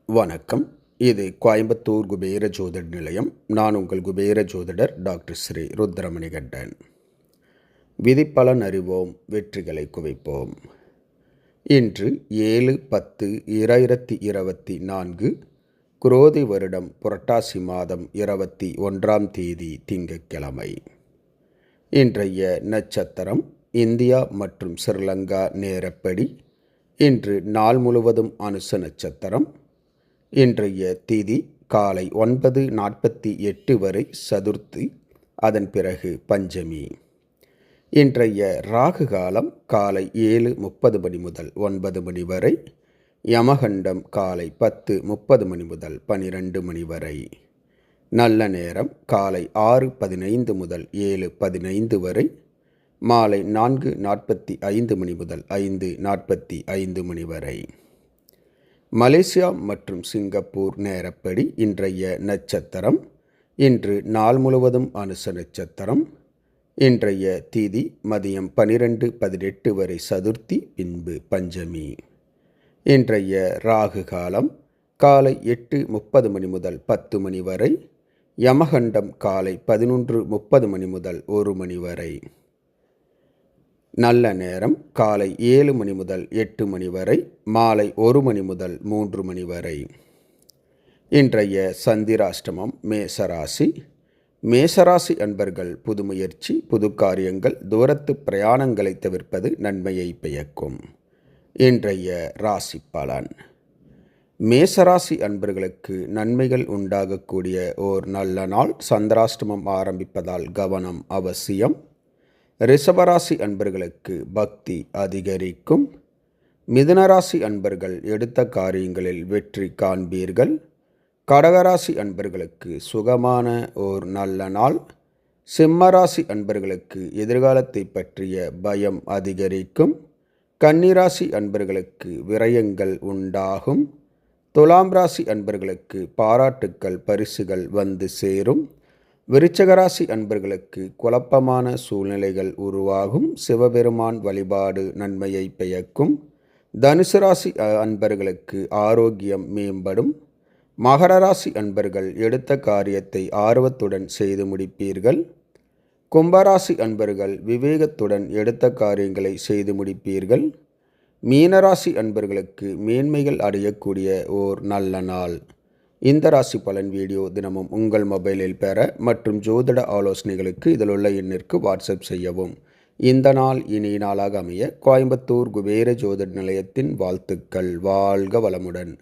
வணக்கம். இது கோயம்புத்தூர் குபேர ஜோதிட நிலையம். நான் உங்கள் குபேர ஜோதிடர் டாக்டர் ஸ்ரீ ருத்ரமணிகண்டன். விதிப்பலன் அறிவோம், வெற்றிகளை குவிப்போம். இன்று 7/10/2024 குரோதி வருடம் புரட்டாசி மாதம் 21ஆம் தேதி திங்கட்கிழமை. இன்றைய நட்சத்திரம் இந்தியா மற்றும் ஸ்ரீலங்கா நேரப்படி இன்று நாள் முழுவதும் அனுச நட்சத்திரம். இன்றைய திதி காலை 9:48 வரை சதுர்த்தி, அதன் பிறகு பஞ்சமி. இன்றைய ராகு காலம் காலை 7:30 மணி முதல் 9 மணி வரை. யமகண்டம் காலை 10:30 மணி முதல் 12 மணி வரை. நல்ல நேரம் காலை 6:15 முதல் 7:15 வரை. மாலை 4:45 மணி முதல் 5:45 மணி வரை. மலேசியா மற்றும் சிங்கப்பூர் நேரப்படி இன்றைய நட்சத்திரம். இன்று நாள் முழுவதும் அனுச நட்சத்திரம். இன்றைய திதி மதியம் 12:18 வரை சதுர்த்தி, பின்பு பஞ்சமி. இன்றைய ராகு காலம் காலை 8:30 மணி முதல் 10 மணி வரை. யமகண்டம் காலை 11:30 மணி முதல் 1 மணி வரை. நல்ல நேரம் காலை 7 மணி முதல் 8 மணி வரை. மாலை 1 மணி முதல் 3 மணி வரை. இன்றைய சந்திராஷ்டமம் மேசராசி. மேசராசி அன்பர்கள் புது முயற்சி, புது காரியங்கள், தூரத்து பிரயாணங்களை தவிர்ப்பது நன்மையை பயக்கும். இன்றைய ராசி பலன். மேசராசி அன்பர்களுக்கு நன்மைகள் உண்டாகக்கூடிய ஓர் நல்ல நாள். சந்திராஷ்டமம் ஆரம்பிப்பதால் கவனம் அவசியம். ரிஷபராசி அன்பர்களுக்கு பக்தி அதிகரிக்கும். மிதுனராசி அன்பர்கள் எடுத்த காரியங்களில் வெற்றி காண்பீர்கள். கடகராசி அன்பர்களுக்கு சுகமான ஓர் நல்ல நாள். சிம்மராசி அன்பர்களுக்கு எதிர்காலத்தை பற்றிய பயம் அதிகரிக்கும். கன்னிராசி அன்பர்களுக்கு விரயங்கள் உண்டாகும். துலாம் ராசி அன்பர்களுக்கு பாராட்டுக்கள், பரிசுகள் வந்து சேரும். விருச்சிகராசி அன்பர்களுக்கு குழப்பமான சூழ்நிலைகள் உருவாகும். சிவபெருமான் வழிபாடு நன்மையை பயக்கும். தனுசு ராசி அன்பர்களுக்கு ஆரோக்கியம் மேம்படும். மகர ராசி அன்பர்கள் எடுத்த காரியத்தை ஆர்வத்துடன் செய்து முடிப்பீர்கள். கும்பராசி அன்பர்கள் விவேகத்துடன் எடுத்த காரியங்களை செய்து முடிப்பீர்கள். மீனராசி அன்பர்களுக்கு மேன்மைகள் அடையக்கூடிய ஓர் நல்ல நாள். இந்த ராசி பலன் வீடியோ தினமும் உங்கள் மொபைலில் பெற மற்றும் ஜோதிட ஆலோசனைகளுக்கு இதில் உள்ள எண்ணிற்கு வாட்ஸ்அப் செய்யவும். இந்த நாள் இனிய நாளாக அமைய கோயம்புத்தூர் குபேர ஜோதிட நிலையத்தின் வாழ்த்துக்கள். வாழ்க வளமுடன்.